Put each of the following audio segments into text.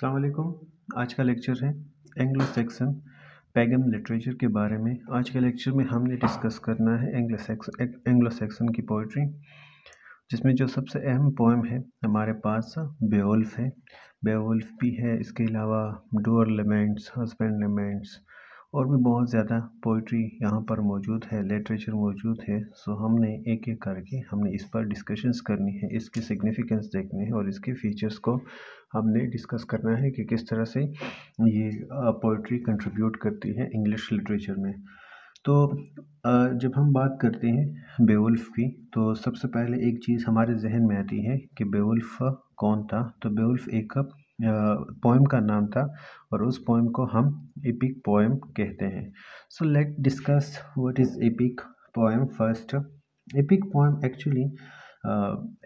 अस्सलाम वालेकुम। आज का लेक्चर है एंग्लो सैक्सन पैगन लिटरेचर के बारे में। आज के लेक्चर में हमने डिस्कस करना है एंग्लो सैक्सन की पोइट्री, जिसमें जो सबसे अहम पोएम है हमारे पास बेवुल्फ है। बेवुल्फ भी है, इसके अलावा डूअर लेमेंट्स, हस्बैंड लेमेंट्स और भी बहुत ज़्यादा पोइट्री यहाँ पर मौजूद है, लिटरेचर मौजूद है। सो हमने एक एक करके हमने इस पर डिस्कशंस करनी है, इसके सिग्निफिकेंस देखने हैं और इसके फीचर्स को हमने डिस्कस करना है कि किस तरह से ये पोइट्री कंट्रीब्यूट करती है इंग्लिश लिटरेचर में। तो जब हम बात करते हैं बेवुल्फ की, तो सबसे पहले एक चीज़ हमारे जहन में आती है कि बेवुल्फ कौन था। तो बेवुल्फ एक पोएम का नाम था और उस पोएम को हम एपिक पोएम कहते हैं। So let discuss what is epic poem first. Epic poem actually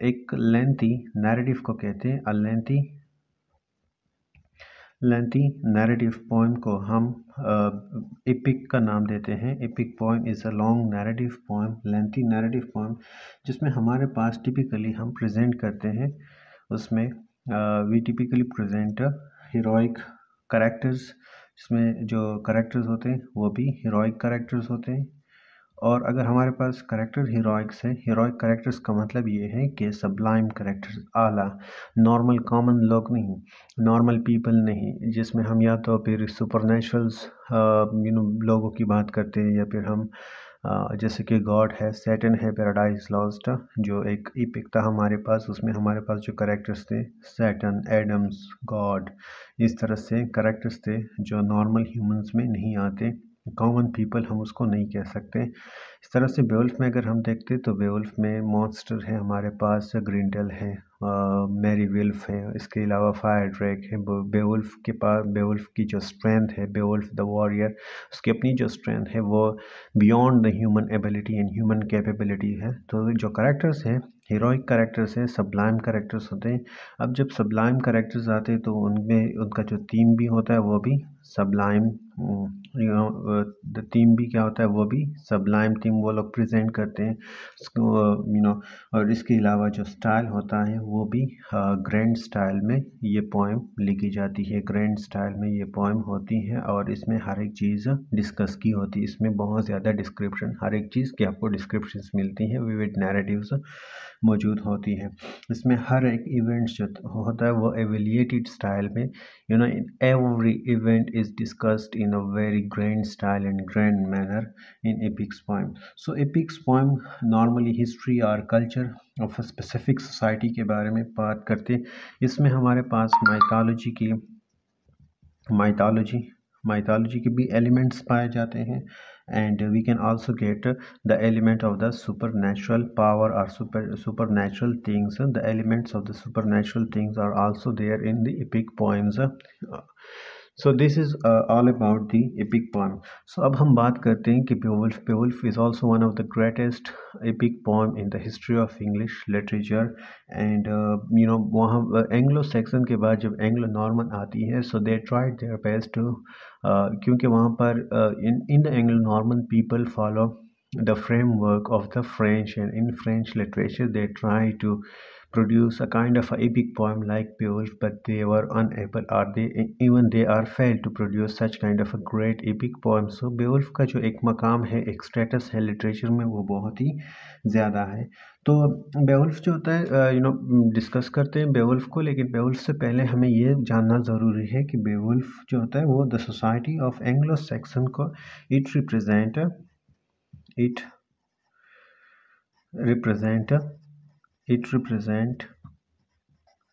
एक लेंथी नैरेटिव को कहते हैं। लेंथी नैरेटिव पोएम को हम एपिक का नाम देते हैं। Epic poem is a long narrative poem, lengthy narrative poem, जिसमें हमारे पास टिपिकली हम प्रेजेंट करते हैं, उसमें we typically present heroic characters, जिसमें जो करेक्टर्स होते हैं वो भी हीरोइक करेक्टर्स होते हैं। और अगर हमारे पास करेक्टर हीरोइक्स है, हीरोइक करेक्टर्स का मतलब ये है कि सब्लाइम करेक्टर्स, आला, नॉर्मल कॉमन लोग नहीं, नॉर्मल पीपल नहीं, जिसमें हम या तो फिर सुपरनेचुरल्स लोगों की बात करते हैं, या फिर हम जैसे कि गॉड है, सैटन है, पैराडाइज लॉस्ट जो एक एपिक था हमारे पास, उसमें हमारे पास जो करेक्टर्स थे सैटन, एडम्स, गॉड, इस तरह से करेक्टर्स थे जो नॉर्मल ह्यूमंस में नहीं आते, कॉमन पीपल हम उसको नहीं कह सकते। इस तरह से बेवुल्फ में अगर हम देखते तो बेवुल्फ में मॉन्स्टर है हमारे पास, ग्रिंडल है, मैरी विल्फ है, इसके अलावा फायर ड्रैक है। बेवुल्फ के पास, बेवुल्फ की जो स्ट्रेंथ है, बेवुल्फ द वॉरियर, उसकी अपनी जो स्ट्रेंथ है वो beyond the human ability and human capability है। तो जो करेक्टर्स हैं हीरोइक करेक्टर्स हैं, सब्लाइम करेक्टर्स होते हैं। अब जब सब्लाइम करेक्टर्स आते हैं तो उनमें उनका जो थीम भी होता है वो भी सब्लाइम, द थीम भी क्या होता है, वो भी सब्लाइम थीम वो लोग प्रेजेंट करते हैं, और इसके अलावा जो स्टाइल होता है वो भी ग्रैंड स्टाइल में ये पोएम लिखी जाती है। ग्रैंड स्टाइल में ये पोएम होती है और इसमें हर एक चीज़ डिस्कस की होती है। इसमें बहुत ज़्यादा डिस्क्रिप्शन, हर एक चीज़ की आपको डिस्क्रिप्शंस मिलती हैं, विविड नैरेटिव्स मौजूद होती है। इसमें हर एक इवेंट जो होता है वो एवेलिएटेड स्टाइल में, every event is discussed in a very grand style and grand manner in epics poem. So epics poem normally history or culture of a specific society के बारे में बात करते। इसमें हमारे पास माइथोलॉजी के भी एलिमेंट्स पाए जाते हैं, and we can also get the element of the supernatural power or supernatural things. The elements of the supernatural things are also there in the epic poems. So this is all about the epic poem. So अब हम बात करते हैं कि Beowulf is also one of the greatest epic poem in the history of English literature. And वहाँ Anglo Saxon के बाद जब एंग्लो नॉर्मन आती है, so they tried their best to क्योंकि वहाँ पर in the Anglo Norman people follow the framework of the French, and in French literature they try to produce a kind of a epic poem like Beowulf, but they were unable, or they are failed to produce such kind of a great epic poem. So Beowulf का जो एक मकाम है, एक status है literature में, वो बहुत ही ज़्यादा है। तो बेवुल्फ जो होता है डिस्कस करते हैं बेवुल्फ को, लेकिन बेवुल्फ से पहले हमें ये जानना ज़रूरी है कि बेवुल्फ जो होता है वो the society of Anglo Saxon को it represent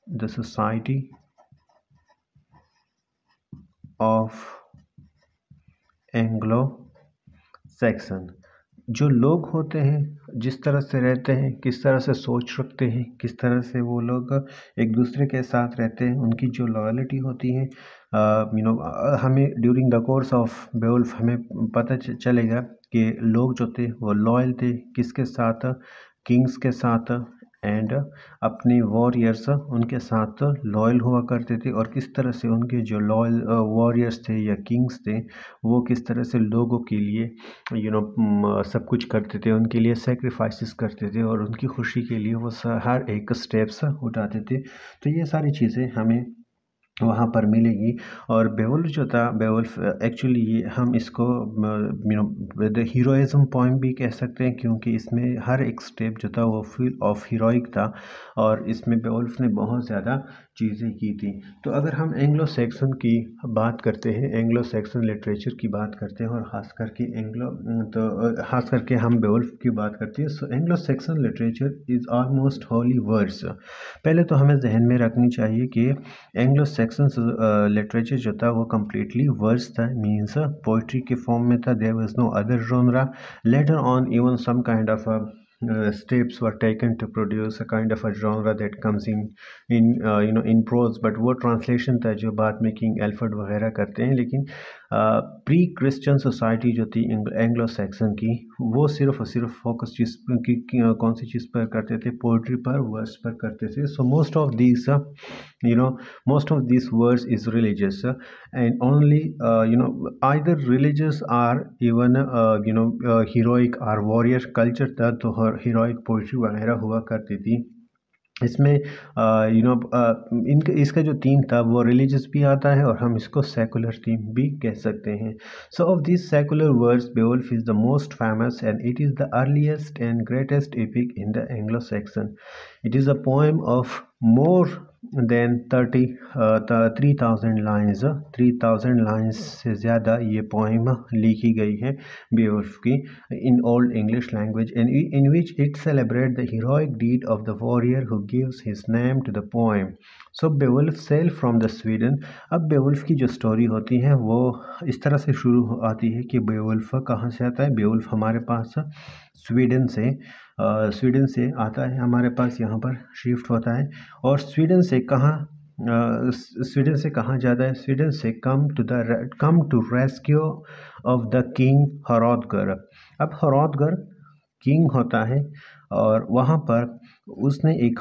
the society of Anglo Saxon. जो लोग होते हैं, जिस तरह से रहते हैं, किस तरह से सोच रखते हैं, किस तरह से वो लोग एक दूसरे के साथ रहते हैं, उनकी जो लॉयल्टी होती है, हमें during the course of Beowulf हमें पता चलेगा कि लोग जो थे वो लॉयल थे किसके साथ, किंग्स के साथ, एंड अपने वॉरियर्स उनके साथ लॉयल हुआ करते थे, और किस तरह से उनके जो लॉयल वॉरियर्स थे या किंग्स थे वो किस तरह से लोगों के लिए सब कुछ करते थे, उनके लिए सेक्रीफाइसेस करते थे, और उनकी खुशी के लिए वो हर एक स्टेप्स उठाते थे। तो ये सारी चीज़ें हमें वहाँ पर मिलेगी। और बेवुल्फ जो था, बेवुल्फ एक्चुअली ये हम इसको द हीरोइज्म पोएम भी कह सकते हैं, क्योंकि इसमें हर एक स्टेप जो था वो फील ऑफ हीरोइक था, और इसमें बेवुल्फ ने बहुत ज़्यादा चीज़ें की थी। तो अगर हम एंग्लो सैक्सन की बात करते हैं, एंग्लो सैक्सन लिटरेचर की बात करते हैं, और ख़ास करके ख़ास करके हम बेवुल्फ की बात करते हैं, so Anglo Saxon literature is almost holy words. पहले तो हमें जहन में रखनी चाहिए कि एंग्लो सैक्सन लिटरेचर जो था वो कम्प्लीटली वर्स था, मीन्स पोइट्री के फॉर्म में था। There was no other genre. Later on even some kind of steps were taken to produce a kind of a genre that comes in prose, but वो translation था जो बाद में king Alford वगैरह करते हैं। लेकिन प्री क्रिश्चियन सोसाइटी जो थी एंग्लो सैक्सन की, वो सिर्फ और सिर्फ फोकस चीज़ कौन सी चीज़ पर करते थे, पोइट्री पर, वर्स पर करते थे। So most of these you know most of these words is religious, and only either religious or even heroic or warrior culture था, तो heroic poetry वगैरह हुआ करती थी। इसमें इनका इसका जो थीम था वो रिलीजियस भी आता है, और हम इसको सेकुलर थीम भी कह सकते हैं। सो of this secular words, Beowulf is the most famous and it is the earliest and greatest epic in the Anglo Saxon. It is a poem of more than 3,000 lines. 3,000 lines से ज़्यादा ये poem लिखी गई है Beowulf की, in Old English language, and in which it celebrates the heroic deed of the warrior who gives his name to the poem. So Beowulf sailed from the Sweden। अब Beowulf की जो story होती है वो इस तरह से शुरू आती है कि बेवुल्फ कहाँ से आता है। बेवुल्फ हमारे पास स्वीडन से आता है, हमारे पास यहाँ पर शिफ्ट होता है। और स्वीडन से कहाँ जाता है? स्वीडन से come to rescue of the king Hrothgar. अब हरोदगर किंग होता है, और वहाँ पर उसने एक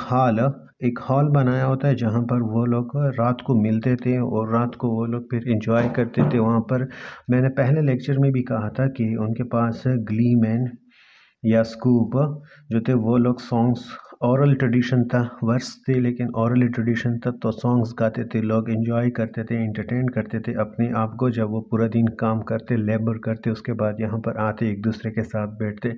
हॉल बनाया होता है, जहाँ पर वो लोग रात को मिलते थे, और रात को वो लोग फिर एंजॉय करते थे वहाँ पर। मैंने पहले लेक्चर में भी कहा था कि उनके पास ग्लीमैन या स्कूप जो थे, वो लोग सॉन्ग्स, ओरल ट्रेडिशन था, वर्स थे लेकिन ओरल ट्रेडिशन था, तो सॉन्ग्स गाते थे, लोग एंजॉय करते थे, एंटरटेन करते थे अपने आप को। जब वो पूरा दिन काम करते, लेबर करते, उसके बाद यहाँ पर आते, एक दूसरे के साथ बैठते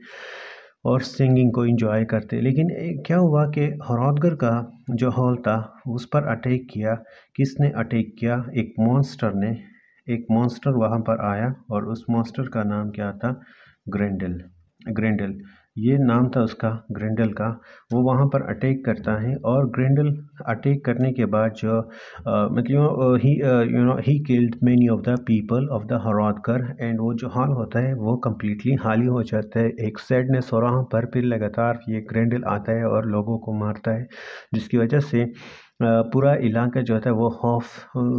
और सिंगिंग को एंजॉय करते। लेकिन क्या हुआ कि हरोदगर का जो हॉल था उस पर अटैक किया। किसने अटैक किया? एक मॉन्स्टर ने। एक मॉन्स्टर वहाँ पर आया, और उस मॉन्स्टर का नाम क्या था? ग्रेंडल। ग्रेंडल ये नाम था उसका, ग्रेंडल का। वो वहाँ पर अटैक करता है, और ग्रेंडल अटैक करने के बाद जो मतलब he killed many of the people of the Hrothgar, and वो जो हाल होता है वो कम्प्लीटली खाली हो जाता है। एक सैडनेस हो रहा पर फिर लगातार ये ग्रेंडल आता है और लोगों को मारता है, जिसकी वजह से पूरा इलाका जो होता है वो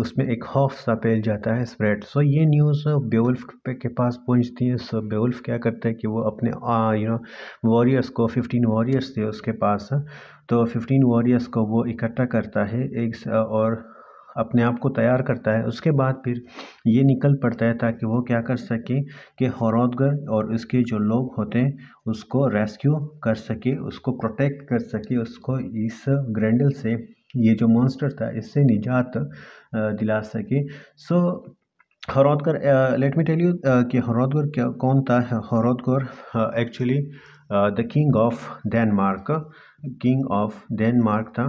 उसमें एक खौफ सा फैल जाता है, स्प्रेड। सो ये न्यूज़ बेवुल्फ के पास पहुंचती है। सो बेवुल्फ क्या करता है कि वो अपने वॉरियर्स को, 15 वॉरियर्स थे उसके पास, तो 15 वॉरियर्स को वो इकट्ठा करता है और अपने आप को तैयार करता है। उसके बाद फिर ये निकल पड़ता है ताकि वो क्या कर सके कि हरोदगर और उसके जो लोग होते हैं उसको रेस्क्यू कर सके, उसको प्रोटेक्ट कर सके, उसको इस ग्रेंडल से, ये जो मॉन्स्टर था, इससे निजात दिला सके। So Hrothgar, let me tell you कि हरोदगर कौन था। Hrothgar actually the king of Denmark था,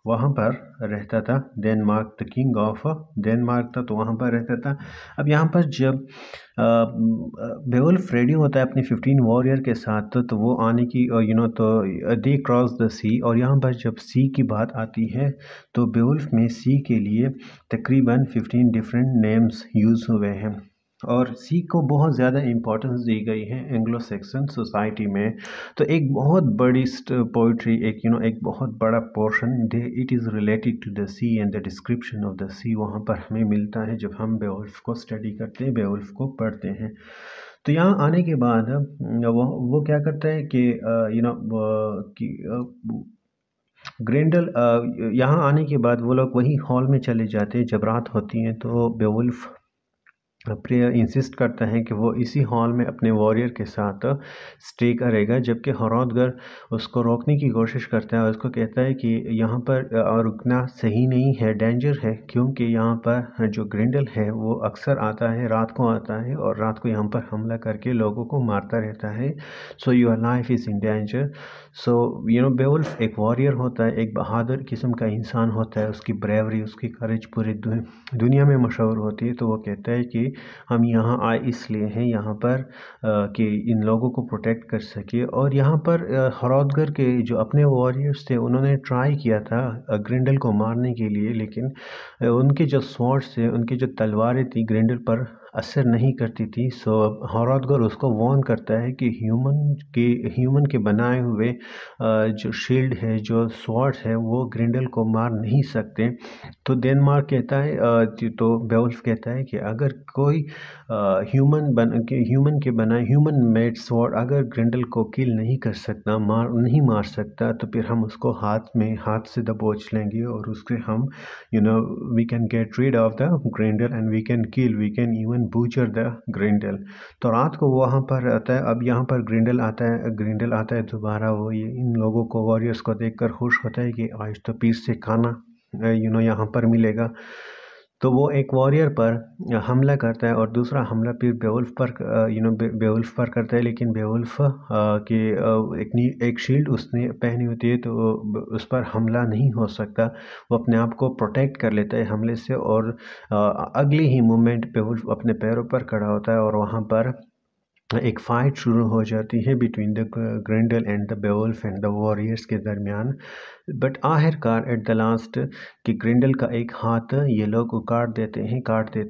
वहाँ पर रहता था। Denmark, the king of Denmark था, तो वहाँ पर रहता था। अब यहाँ पर जब बेवुल्फ रेडी होता है अपने 15 वॉरियर के साथ, तो वो आने की तो दे क्रॉस द सी। और यहाँ पर जब सी की बात आती है तो बेवुल्फ में सी के लिए तकरीबन 15 डिफरेंट नेम्स यूज़ हुए हैं, और सी को बहुत ज़्यादा इम्पोर्टेंस दी गई है एंग्लो सैक्सन सोसाइटी में। तो एक बहुत बड़ी पोइट्री, एक बहुत बड़ा portion it is related to the sea, and the description of the sea वहाँ पर हमें मिलता है जब हम बेवुल्फ को स्टडी करते हैं, बेवुल्फ को पढ़ते हैं। तो यहाँ आने के बाद वो क्या करता है कि ग्रेंडल, यहाँ आने के बाद वो लोग वही हॉल में चले जाते हैं। जब रात होती है तो बेवुल्फ इंसिस्ट करता है कि वो इसी हॉल में अपने वॉरियर के साथ स्टे करेगा, जबकि हरोदगर उसको रोकने की कोशिश करता है और उसको कहता है कि यहाँ पर रुकना सही नहीं है, डेंजर है, क्योंकि यहाँ पर जो ग्रिंडल है वो अक्सर आता है, रात को आता है और रात को यहाँ पर हमला करके लोगों को मारता रहता है। So your life is in danger. So Beowulf एक वॉरियर होता है, एक बहादुर किस्म का इंसान होता है, उसकी ब्रेवरी, उसकी करेज पूरी दुनिया में मशहूर होती है। तो वो कहता है कि हम यहाँ आए इसलिए हैं यहाँ पर कि इन लोगों को प्रोटेक्ट कर सके। और यहाँ पर हरोदगर के जो अपने वॉरियर्स थे उन्होंने ट्राई किया था ग्रिंडल को मारने के लिए, लेकिन उनके जो स्वॉर्ड्स थे, उनकी जो तलवारें थी ग्रिंडल पर असर नहीं करती थी। सो हरोदगर उसको वार्न करता है कि ह्यूमन के बनाए हुए जो शील्ड है, जो स्वॉर्ड्स है, वो ग्रिंडल को मार नहीं सकते। तो डेनमार्क कहता है तो बेवुल्फ कहता है कि अगर कोई ह्यूमन के बनाए ह्यूमन मेड स्वॉर्ड अगर ग्रिंडल को किल नहीं कर सकता, नहीं मार सकता, तो फिर हम उसको हाथ से दबोच लेंगे और उसके हम we can get rid of the Grendel and we can even butcher the Grendel. तो रात को वहाँ पर आता है। अब यहाँ पर ग्रिंडल आता है दोबारा। वो ये इन लोगों को, वॉरियर्स को देखकर खुश होता है कि आज तो पीर से खाना यहाँ पर मिलेगा। तो वो एक वॉरियर पर हमला करता है और दूसरा हमला फिर बेवुल्फ पर बेवुल्फ पर करता है, लेकिन बेवुल्फ के एक शील्ड उसने पहनी होती है, तो उस पर हमला नहीं हो सकता। वो अपने आप को प्रोटेक्ट कर लेता है हमले से और अगले ही मोमेंट बेवुल्फ अपने पैरों पर खड़ा होता है और वहाँ पर एक फ़ाइट शुरू हो जाती है between the Grendel and the Beowulf and the warriors के दरमियान। बट आखिरकार एट द लास्ट कि ग्रिंडल का एक हाथ ये लोग काट देते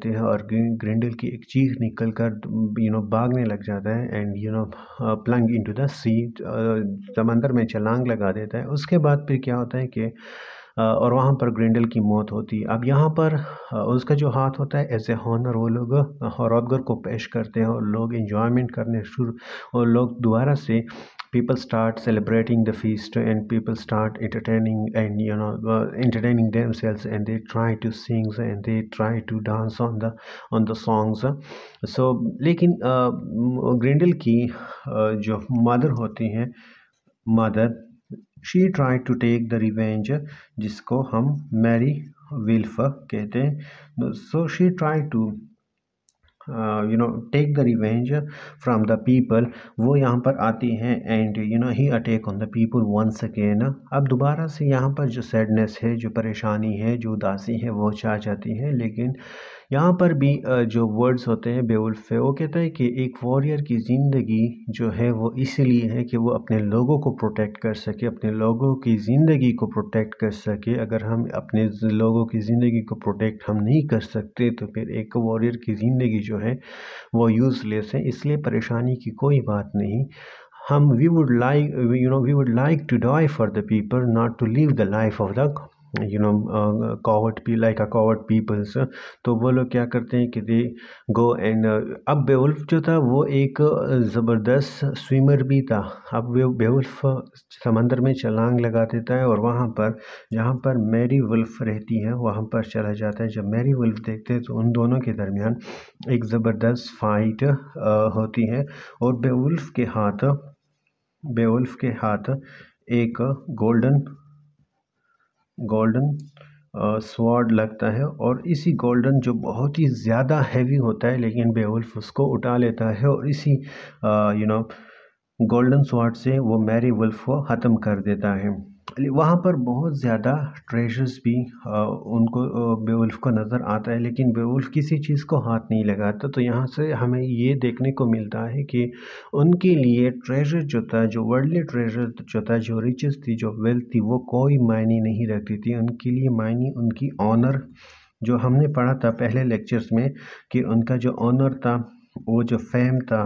हैं और ग्रिंडल की एक चीख निकल कर भागने लग जाता है एंड प्लंग इनटू द सी, समंदर में छलांग लगा देता है। उसके बाद फिर क्या होता है कि और वहाँ पर ग्रिंडल की मौत होती है। अब यहाँ पर उसका जो हाथ होता है एज ए हॉनर वो लोग हरोदगर को पेश करते हैं और लोग इन्जॉयमेंट करने शुरू, और लोग दोबारा से people start celebrating the feast and people start entertaining themselves and they try to sing and they try to dance on the songs. So लेकिन ग्रिंडल की जो मदर होती हैं, mother, she try to take the revenge, जिसको हम mere wife कहते हैं। So she try to take the revenge from the people. वो यहाँ पर आती हैं and he attack on the people once again. अब दोबारा से यहाँ पर जो सैडनेस है, जो परेशानी है, जो उदासी है, वो छा जाती है। लेकिन यहाँ पर भी जो वर्ड्स होते हैं बेवुल्फ है, वो कहता है कि एक वॉरियर की ज़िंदगी जो है वो इसलिए है कि वो अपने लोगों को प्रोटेक्ट कर सके, अपने लोगों की ज़िंदगी को प्रोटेक्ट कर सके। अगर हम अपने लोगों की ज़िंदगी को प्रोटेक्ट हम नहीं कर सकते तो फिर एक वॉरियर की ज़िंदगी जो है वो यूज़लेस है। इसलिए परेशानी की कोई बात नहीं। हम we would like to die for the people, not to live the life of the coward peoples. तो वो लोग क्या करते हैं कि दे गो एंड अब बेवुल्फ जो था वो एक ज़बरदस्त स्विमर भी था। अब बेवुल्फ समंदर में छलांग लगा देता है और वहाँ पर जहाँ पर मैरी वुल्फ रहती है वहाँ पर चला जाता है। जब मैरी वुल्फ देखते हैं तो उन दोनों के दरमियान एक ज़बरदस्त फाइट होती है और बेवुल्फ के हाथ एक गोल्डन स्वॉर्ड लगता है और इसी गोल्डन जो बहुत ही ज़्यादा हैवी होता है, लेकिन बेवुल्फ उसको उठा लेता है और इसी गोल्डन स्वॉर्ड से वो मैरी वुल्फ को ख़त्म कर देता है। वहाँ पर बहुत ज़्यादा ट्रेजर्स भी उनको बेवुल्फ को नज़र आता है, लेकिन बेवुल्फ किसी चीज़ को हाथ नहीं लगाता। तो यहाँ से हमें ये देखने को मिलता है कि उनके लिए ट्रेजर जो था, जो वर्ल्डली ट्रेजर जो था, जो रिचेस थी, जो वेल्थ थी, वो कोई मायने नहीं रखती थी। उनके लिए मायने उनकी ऑनर, जो हमने पढ़ा था पहले लेक्चर्स में कि उनका जो ऑनर था, वो जो फेम था,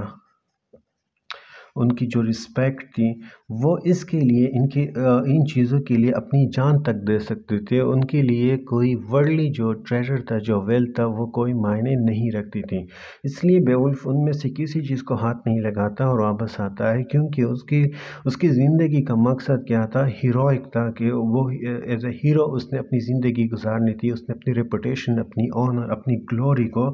उनकी जो रिस्पेक्ट थी, वो इसके लिए इन चीज़ों के लिए अपनी जान तक दे सकते थे। उनके लिए कोई वर्ल्डली जो ट्रेजर था, जो वेल्थ था, वो कोई मायने नहीं रखती थी। इसलिए बेवुल्फ उनमें से किसी चीज़ को हाथ नहीं लगाता और वापस आता है, क्योंकि उसकी ज़िंदगी का मकसद क्या था? हीरोइक था कि वो एज ए हीरो उसने अपनी ज़िंदगी गुजारनी थी। उसने अपनी रेपुटेशन, अपनी ऑनर, अपनी ग्लोरी को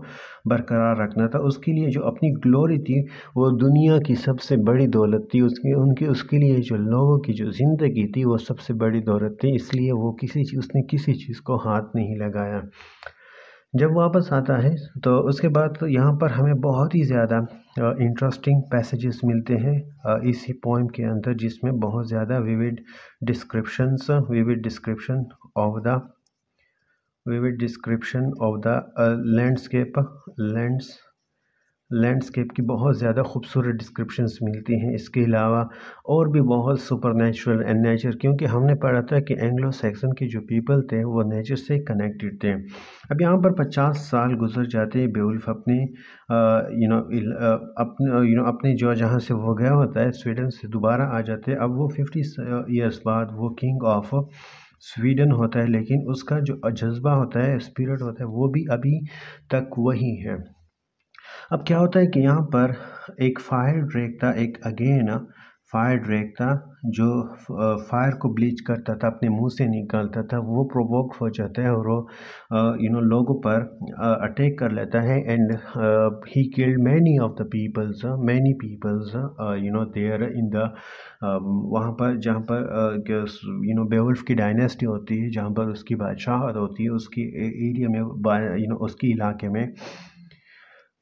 बरकरार रखना था। उसके लिए जो अपनी ग्लोरी थी, वो दुनिया की सबसे बड़ी दौलत थी। उसके लिए जो लोगों की जो ज़िंदगी थी, वो सबसे बड़ी दौलत थी। इसलिए उसने किसी चीज़ को हाथ नहीं लगाया। जब वापस आता है तो उसके बाद तो यहाँ पर हमें बहुत ही ज़्यादा इंटरेस्टिंग पैसेजेस मिलते हैं इसी पोइम के अंदर, जिसमें बहुत ज़्यादा vivid description of the landscape की बहुत ज़्यादा खूबसूरत डिस्क्रिप्शंस मिलती हैं। इसके अलावा और भी बहुत सुपरनेचुरल एंड नेचर, क्योंकि हमने पढ़ा था कि एंग्लो सैक्सन के जो पीपल थे वो नेचर से कनेक्टेड थे। अब यहाँ पर 50 साल गुजर जाते हैं। बेवुल्फ अपने जो जहाँ से वो गया होता है, स्वीडन से दोबारा आ जाते हैं। अब वो 50 ईयर्स बाद वो किंग ऑफ स्वीडन होता है, लेकिन उसका जो जज्बा होता है, स्पिरिट होता है, वो भी अभी तक वही है। अब क्या होता है कि यहाँ पर एक फायर ड्रैग था, एक अगेन फायर ड्रैग था, जो फायर को ब्लीच करता था, अपने मुंह से निकालता था। वो प्रोवोक हो जाता है और वो लोगों पर अटैक कर लेता है। And he killed many of the peoples there in the वहाँ पर जहाँ पर बेवुल्फ की डायनेस्टी होती है, जहाँ पर उसकी बादशाहत होती है, उसकी एरिया में उसकी इलाके में,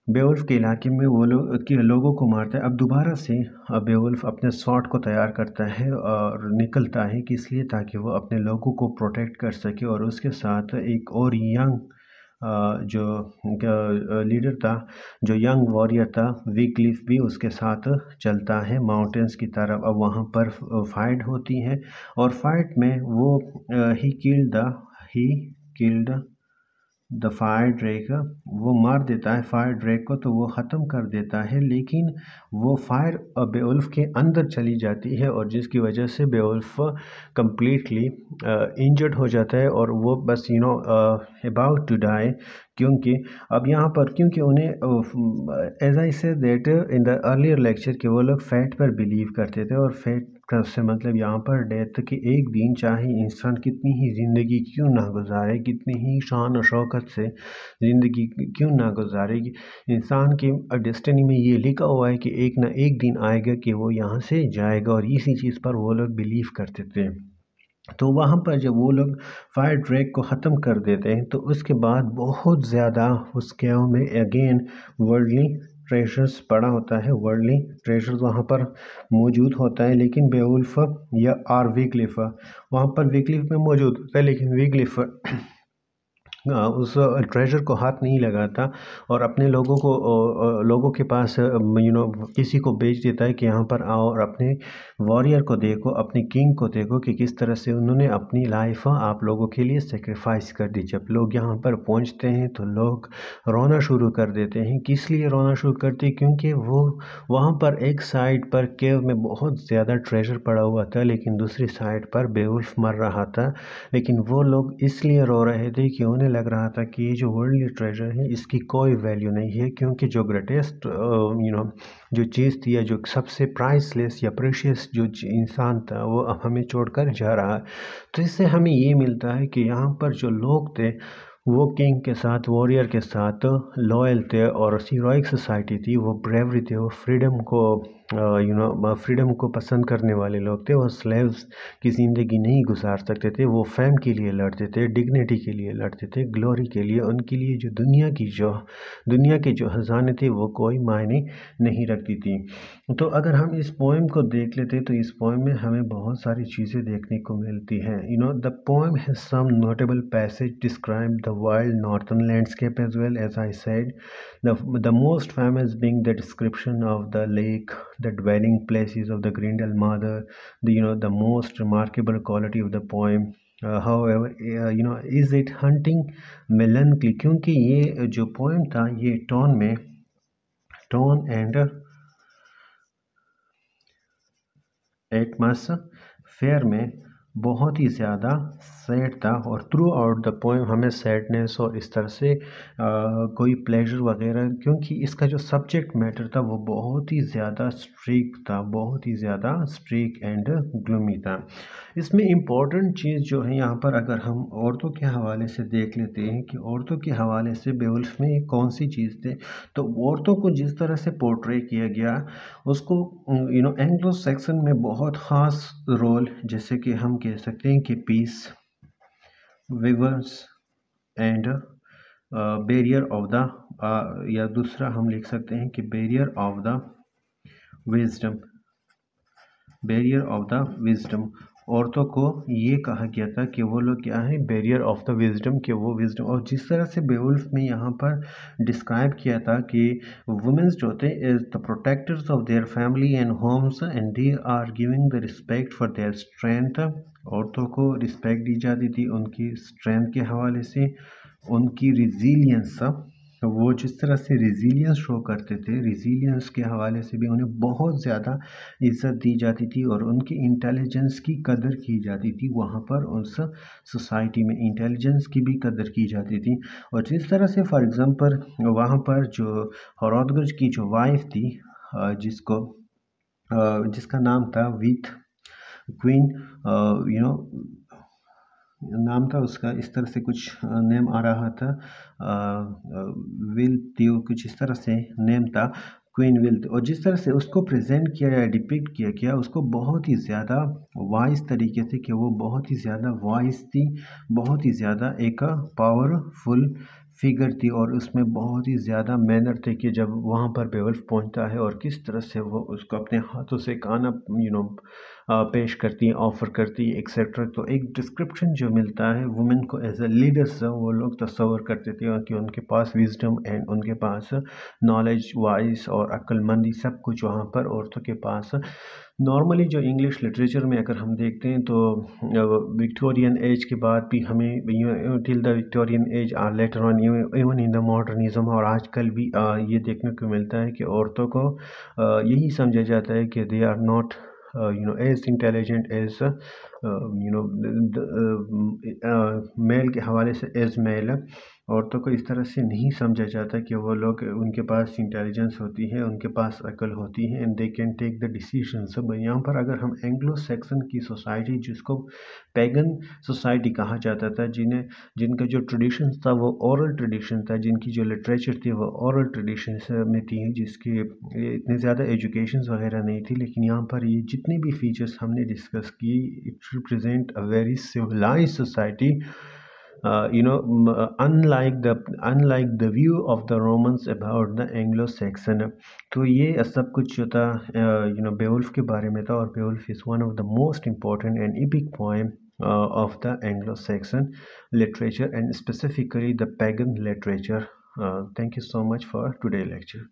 बेवुल्फ के इलाके में वो लोगों को मारता है। अब दोबारा से बेवुल्फ अपने स्वॉर्ड को तैयार करता है और निकलता है, कि इसलिए ताकि वो अपने लोगों को प्रोटेक्ट कर सके। और उसके साथ एक और यंग जो लीडर था, जो यंग वॉरियर था, विकलिफ, भी उसके साथ चलता है माउंटेन्स की तरफ। अब वहाँ पर फाइट होती है और फाइट में वो he killed the fire drag, वो मार देता है फायर ड्रैग को, तो वो ख़त्म कर देता है। लेकिन वो फायर बेवुल्फ के अंदर चली जाती है, और जिसकी वजह से बेवुल्फ कम्प्लीटली इंजर्ड हो जाता है और वो बस अबाउट टू डाई। क्योंकि अब यहाँ पर, क्योंकि उन्हें as I say that in the earlier lecture कि वो लोग फैट पर बिलीव करते थे, और फैट से मतलब यहाँ पर डेथ के एक दिन, चाहे इंसान कितनी ही ज़िंदगी क्यों ना गुजारे, कितनी ही शान और शौकत से ज़िंदगी क्यों ना गुजारेगी, इंसान के डेस्टिनी में ये लिखा हुआ है कि एक ना एक दिन आएगा कि वो यहाँ से जाएगा। और इसी चीज़ पर वो लोग बिलीव करते थे। तो वहाँ पर जब वो लोग फायर ड्रैग को ख़त्म कर देते हैं, तो उसके बाद बहुत ज़्यादा उस केव में अगेन वर्ल्डली ट्रेजर्स पड़ा होता है। वर्ल्डली ट्रेजर्स वहाँ पर मौजूद होता है, लेकिन बेवुल्फ या विकलिफ वहाँ पर विकलिफ में मौजूद होता है, लेकिन विकलिफ उस ट्रेजर को हाथ नहीं लगाता और अपने लोगों के पास किसी को बेच देता है कि यहाँ पर आओ और अपने वॉरियर को देखो, अपने किंग को देखो कि किस तरह से उन्होंने अपनी लाइफ आप लोगों के लिए सेक्रीफाइस कर दी। जब लोग यहाँ पर पहुँचते हैं तो लोग रोना शुरू कर देते हैं। किस लिए रोना शुरू करते हैं? क्योंकि वो वहाँ पर एक साइड पर केव में बहुत ज़्यादा ट्रेजर पड़ा हुआ था, लेकिन दूसरी साइड पर बेवुल्फ मर रहा था। लेकिन वो लोग इसलिए रो रहे थे कि उन्हें लग रहा था कि ये जो वर्ल्डली ट्रेजर है, इसकी कोई वैल्यू नहीं है, क्योंकि जो ग्रेटेस्ट जो चीज़ थी, या जो सबसे प्राइसलेस या प्रेशियस जो इंसान था, वो अब हमें छोड़कर जा रहा है। तो इससे हमें ये मिलता है कि यहाँ पर जो लोग थे, वो किंग के साथ, वॉरियर के साथ लॉयल थे, और हीरोइक सोसाइटी थी, वो ब्रेवरी थे, वो फ्रीडम को पसंद करने वाले लोग थे। वो स्लेव्स की ज़िंदगी नहीं गुजार सकते थे। वो फेम के लिए लड़ते थे, डिग्निटी के लिए लड़ते थे, ग्लोरी के लिए। उनके लिए जो दुनिया की जो खजाने थे, वो कोई मायने नहीं रखती थी। तो अगर हम इस पोएम को देख लेते, तो इस पोएम में हमें बहुत सारी चीज़ें देखने को मिलती हैं। The poem has some notable passage describe the wild northern landscape as well, as I said. The most famous being the description of the lake, the dwelling places of the Grendel mother, the most remarkable quality of the poem. However, is it hunting melancholy? क्योंकि ये जो poem था, ये tone and atmosphere में बहुत ही ज़्यादा sad था और थ्रू आउट द पोएम हमें सैडनेस और इस तरह से कोई प्लेजर वगैरह, क्योंकि इसका जो सब्जेक्ट मैटर था वो बहुत ही ज़्यादा स्ट्रीक था, बहुत ही ज़्यादा स्ट्रीक एंड ग्लूमी था। इसमें इम्पॉर्टेंट चीज़ जो है यहाँ पर, अगर हम औरतों के हवाले से देख लेते हैं कि औरतों के हवाले से बेवुल्फ में कौन सी चीज़ थे, तो औरतों को जिस तरह से पोर्ट्रे किया गया उसको एंग्लो सेक्शन में बहुत ख़ास रोल, जैसे कि हम कह सकते हैं कि peace, weavers and barrier of the, या दूसरा हम लिख सकते हैं कि barrier of the wisdom, barrier of the wisdom. औरतों को ये कहा गया था कि वो लोग क्या है, बैरियर ऑफ द विजडम, कि वो विजडम। और जिस तरह से बेवुल्फ में यहाँ पर डिस्क्राइब किया था कि वुमेन्स जो थे is the protectors of their family and homes and they are giving the respect for their strength. औरतों को रिस्पेक्ट दी जाती थी उनकी स्ट्रेंथ के हवाले से, उनकी रिजिलियंस, वो जिस तरह से रिजिलियंस शो करते थे, रिजिलियंस के हवाले से भी उन्हें बहुत ज़्यादा इज़्ज़त दी जाती थी और उनकी इंटेलिजेंस की कदर की जाती थी। वहाँ पर उस सोसाइटी में इंटेलिजेंस की भी कदर की जाती थी। और जिस तरह से फॉर एग्ज़ाम्पल वहाँ पर जो हरोदगज की जो वाइफ थी, जिसका नाम था वीथ क्वीन, नाम था उसका, इस तरह से कुछ नेम आ रहा था, विल त्यो, कुछ इस तरह से नेम था, क्वीन विल। और जिस तरह से उसको प्रेजेंट किया या डिपिक्ट किया गया, उसको बहुत ही ज़्यादा वाइस तरीके से, कि वो बहुत ही ज़्यादा वाइस थी, बहुत ही ज़्यादा एक पावरफुल फिगर थी, और उसमें बहुत ही ज़्यादा मैनर थे कि जब वहाँ पर बेवुल्फ पहुँचता है और किस तरह से वो उसको अपने हाथों से खाना पेश करती है, ऑफ़र करती है एक्सेट्रा। तो एक डिस्क्रिप्शन जो मिलता है वुमेन को एज अ लीडर्स, वो लोग तस्वर करते थे कि उनके पास विजडम एंड उनके पास नॉलेज, वाइस और अक्लमंदी सब कुछ वहाँ पर औरतों के पास। नॉर्मली जो इंग्लिश लिटरेचर में अगर हम देखते हैं तो विक्टोरियन एज के बाद भी हमें till the Victorian age or later on even in the modernism, और आजकल भी ये देखने को मिलता है कि औरतों को यही समझा जाता है कि they are not as intelligent as male के हवाले से एज मेल। औरतों को इस तरह से नहीं समझा जाता कि वो लोग, उनके पास इंटेलिजेंस होती है, उनके पास अकल होती है and they can take the decision. सब यहाँ पर अगर हम एंग्लो सेक्सन की सोसाइटी, जिसको पैगन सोसाइटी कहा जाता था, जिनका जो ट्रेडिशन था वो ओरल ट्रेडिशन था, जिनकी जो लिटरेचर थी वो ओरल ट्रेडिशन में थी, जिसकी इतने ज़्यादा एजुकेशन वगैरह नहीं थी, लेकिन यहाँ पर ये जितने भी फीचर्स हमने डिस्कस किए, it represent a very civilise society, unlike the view of the Romans about the Anglo-Saxon। तो ये सब कुछ जो था बेवुल्फ के बारे में था, और Beowulf is one of the most important and epic poem of the Anglo-Saxon literature and specifically the pagan literature। Thank you so much for today's lecture.